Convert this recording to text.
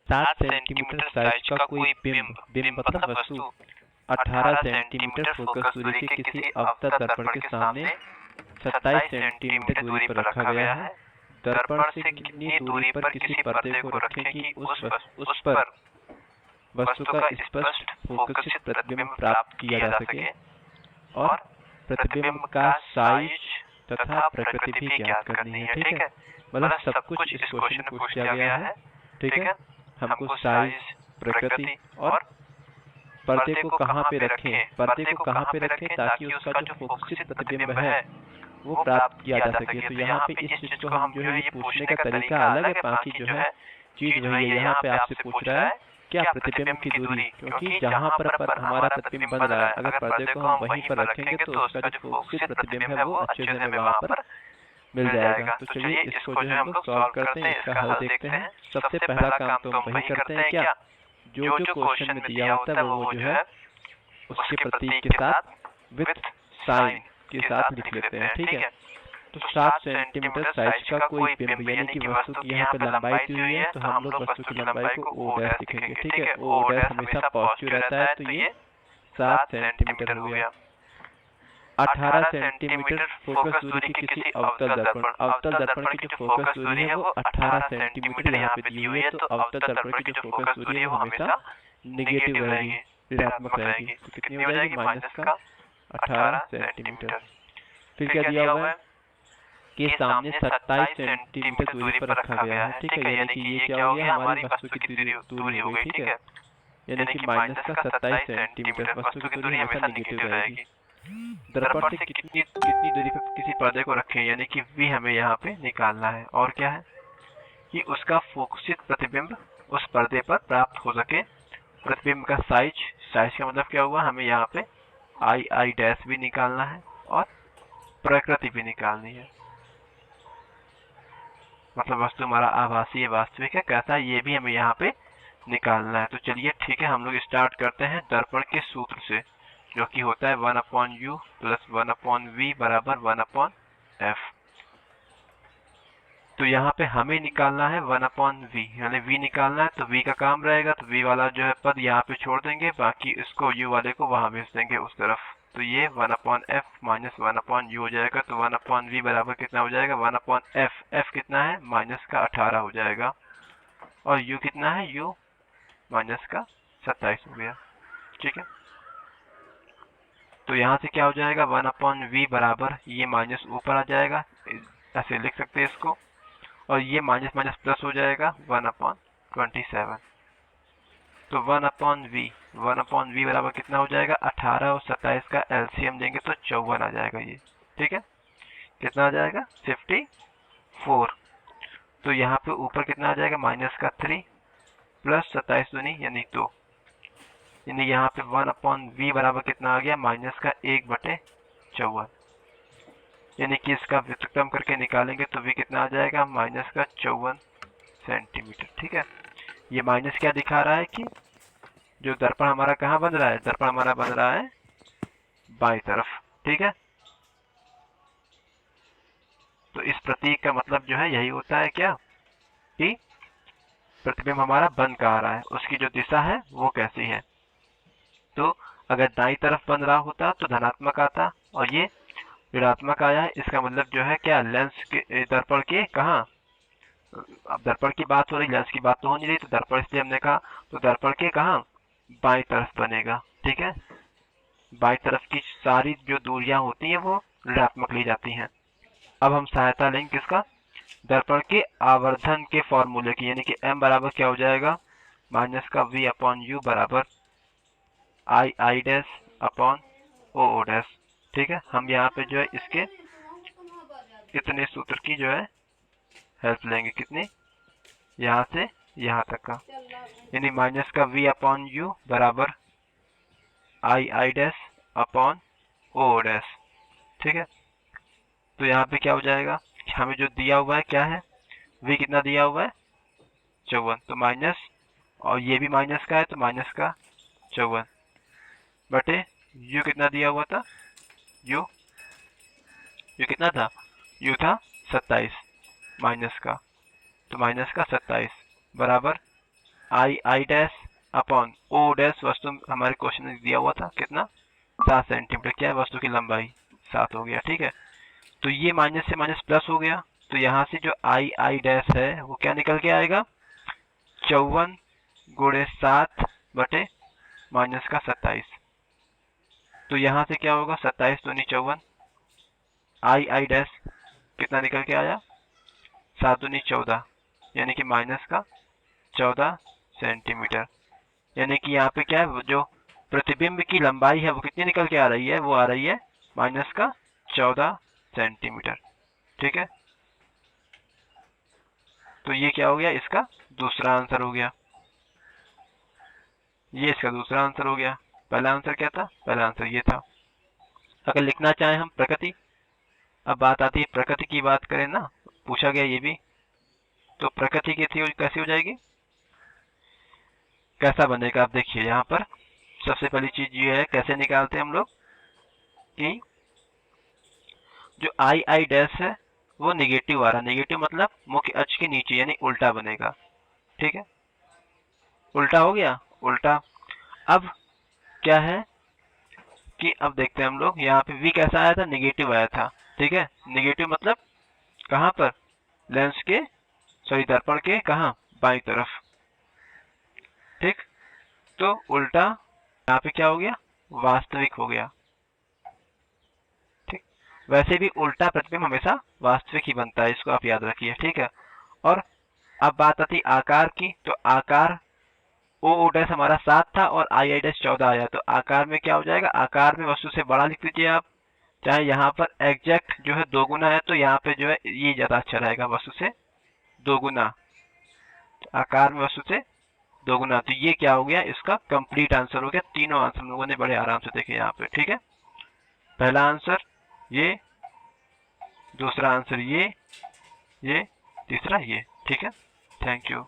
60 centimetre size का कोई बिंब, बिंब मतलब वस्तु 18 सेंटीमीटर फोकस दूरी के किसी अवतल दर्पण के सामने 27 सेंटीमीटर दूरी पर रखा गया है। दर्पण से कितनी दूरी पर किसी पर्दे को रखें कि उस पर वस्तु का स्पष्ट फोकसित प्रतिबिंब प्राप्त किया जा सके और प्रतिबिंब का साइज तथा प्रकृति भी ज्ञात करनी है। ठीक है, मतलब सब कुछ इस क्वेश्चन में पूछ लिया गया है। ठीक है, हमको साइज, प्रकृति और पर्दे को कहाँ पे रखें ताकि उसका जो फोकसित प्रतिबिंब है वो प्राप्त किया जा सके। तो यहाँ पे इस चीज को हम जो है ये पूछने का तरीका अलग है, बाकी जो है चीज वही है। यहाँ पे आपसे पूछ रहा है क्या प्रतिबिंब की दूरी, क्योंकि जहाँ पर हमारा प्रतिबिंब बन रहा है अगर पर्दे को हम वहीं पर रखेंगे तो उसका जो फोकसित प्रतिबिंब है वो अच्छे से हमें वहाँ पर मिल जाएगा। तो चलिए इसको जो है हम लोग सॉल्व करते हैं, इसका हल देखते हैं। सबसे पहला काम तो हम वही करते हैं क्या, जो जो क्वेश्चन में दिया होता है वो जो है उसके प्रतीक के साथ विथ साइन के साथ लिख लेते हैं। ठीक है, तो 7 सेंटीमीटर साइज का कोई बिंब यानी कि वस्तु की यहाँ पे लंबाई दी हुई है तो हम लोग वस्तु की लंबाई को ओ डैश लिखेंगे। ठीक है, ओ डैश हमेशा पॉजिटिव रहता है, तो ये 7 सेंटीमीटर हो गया। 18 सेंटीमीटर फोकस दूरी की किसी अवतल दर्पण की जो फोकस दूरी है वो 18 सेंटीमीटर यहाँ पे दी हुई है, तो अवतल दर्पण की जो फोकस दूरी है वो हमेशा निगेटिव रहेगी, ऋणात्मक रहेगी। तो कितनी हो जाएगी, माइनस का 18 सेंटीमीटर। फिर क्या दिया हुआ है कि सामने 27 सेंटीमीटर दूरी पर रखा गया है। ठीक है, यानी कि ये क्या हो गया, हमारी वस्तु की दूरी हो गई। ठीक है, यानी कि माइनस का 27 सेंटीमीटर, वस्तु की दूरी हमेशा निगेटिव रहेगी। दर्पण से कितनी दूरी पर किसी पर्दे को रखें, यानी कि V हमें यहाँ पे निकालना है। और क्या है कि उसका फोकसित प्रतिबिंब उस पर्दे पर प्राप्त हो सके। प्रतिबिंब का साइज का मतलब क्या हुआ, हमें यहाँ पे I डैश भी निकालना है और प्रकृति भी निकालनी है, मतलब वस्तु हमारा आभासी है वास्तविक है कैसा है ये भी हमें यहाँ पे निकालना है। तो चलिए ठीक है, हम लोग स्टार्ट करते हैं दर्पण के सूत्र से, जो कि होता है 1/u प्लस 1/v बराबर 1/f। तो यहाँ पे हमें निकालना है 1/v, यानी v निकालना है। तो v का काम रहेगा, तो v वाला जो है पद यहाँ पे छोड़ देंगे, बाकी इसको u वाले को वहां भेज देंगे उस तरफ। तो ये 1/f माइनस 1/u हो जाएगा। तो 1/v बराबर कितना हो जाएगा, 1/f। f कितना है, माइनस का 18 हो जाएगा। और u कितना है, u माइनस का 27 हो गया। ठीक है, तो यहाँ से क्या हो जाएगा, 1/v बराबर ये माइनस ऊपर आ जाएगा, ऐसे लिख सकते हैं इसको, और ये माइनस माइनस प्लस हो जाएगा 1/27। तो 1/v बराबर कितना हो जाएगा, 18 और 27 का एलसीएम देंगे तो 54 आ जाएगा ये। ठीक है, कितना आ जाएगा, 54। तो यहाँ पे ऊपर कितना आ जाएगा, माइनस का 3 प्लस 27 दूनी यानी 2, यानी यहाँ पे 1/v बराबर कितना आ गया, माइनस का 1/54। यानी कि इसका व्युत्क्रम करके निकालेंगे तो v कितना आ जाएगा, माइनस का 54 सेंटीमीटर। ठीक है, ये माइनस क्या दिखा रहा है कि जो दर्पण हमारा कहाँ बन रहा है, दर्पण हमारा बन रहा है बाईं तरफ। ठीक है, तो इस प्रतीक का मतलब जो है यही होता है क्या, कि प्रतिबिंब हमारा बन कहाँ रहा है, उसकी जो दिशा है वो कैसी है। तो अगर दाईं तरफ बन रहा होता तो धनात्मक आता, और ये ऋणात्मक आया है, इसका मतलब जो है क्या, लेंस के दर्पण के कहाँ, अब दर्पण की बात हो रही, लेंस की बात तो हो नहीं रही, तो दर्पण इसलिए हमने कहा, तो दर्पण के कहाँ, बाईं तरफ बनेगा। ठीक है, बाईं तरफ की सारी जो दूरियां होती हैं वो ऋणात्मक ली जाती हैं। अब हम सहायता लेंगे किसका, दर्पण के आवर्धन के फॉर्मूले की, यानी कि m बराबर क्या हो जाएगा, माइनस का v/u बराबर I dash upon o dash. ठीक है, हम यहाँ पे जो है इसके इतने सूत्र की जो है हेल्प लेंगे, कितनी, यहाँ से यहाँ तक का, यानी माइनस का v/u बराबर I dash upon o dash. ठीक है, तो यहाँ पे क्या हो जाएगा, हमें जो दिया हुआ है क्या है, v कितना दिया हुआ है, 54, तो माइनस, और ये भी माइनस का है तो माइनस का 54 बटे u कितना दिया हुआ था, u कितना था, u था 27 माइनस का, तो माइनस का 27 बराबर I dash upon O dash वस्तु हमारे क्वेश्चन में दिया हुआ था कितना 7 सेंटीमीटर, क्या है वस्तु की लंबाई 7 हो गया। ठीक है, तो ये माइनस से माइनस प्लस हो गया, तो यहाँ से जो आई डैश है वो क्या निकल के आएगा 54 गुणे 7 बटे माइनस का 27। तो यहाँ से क्या होगा 27 दूनी 54, आई डैश कितना निकल के आया 7 दूनी 14, यानी कि माइनस का 14 सेंटीमीटर। यानी कि यहाँ पे क्या है जो प्रतिबिंब की लंबाई है वो कितनी निकल के आ रही है, वो आ रही है माइनस का 14 सेंटीमीटर। ठीक है, तो ये क्या हो गया इसका दूसरा आंसर हो गया, ये इसका दूसरा आंसर हो गया। पहला आंसर क्या था, पहला आंसर ये था। अगर लिखना चाहें हम प्रकृति, अब बात आती है प्रकृति की बात करें ना, पूछा गया ये भी, तो प्रकृति की थी कैसी हो जाएगी, कैसा बनेगा आप देखिए यहाँ पर। सबसे पहली चीज ये है कैसे निकालते हैं हम लोग कि जो आई डैश है वो निगेटिव आ रहा है, निगेटिव मतलब मुख्य अक्ष के नीचे यानी उल्टा बनेगा। ठीक है, उल्टा हो गया, उल्टा। अब क्या है कि अब देखते हैं हम लोग यहाँ पे v कैसा आया था, निगेटिव आया था। ठीक है, निगेटिव मतलब कहाँ पर, लेंस के सॉरी दर्पण के कहाँ बाईं तरफ। ठीक, तो उल्टा यहाँ पे क्या हो गया वास्तविक हो गया। ठीक, वैसे भी उल्टा प्रतिबिंब हमेशा वास्तविक ही बनता है, इसको आप याद रखिए। ठीक है, और अब बात आती आकार की, तो आकार ओ डैश हमारा 7 था और आई डैश 14 आया, तो आकार में क्या हो जाएगा, आकार में वस्तु से बड़ा लिख दीजिए आप। चाहे यहाँ पर एग्जैक्ट जो है 2 गुना है तो यहाँ पे जो है ये ज्यादा अच्छा रहेगा, वस्तु से 2 गुना, आकार में वस्तु से 2 गुना। तो ये क्या हो गया इसका कंप्लीट आंसर हो गया। तीनों आंसर हम लोगों ने बड़े आराम से देखे यहाँ पे। ठीक है, पहला आंसर ये, दूसरा आंसर ये, तीसरा ये। ठीक है, थैंक यू।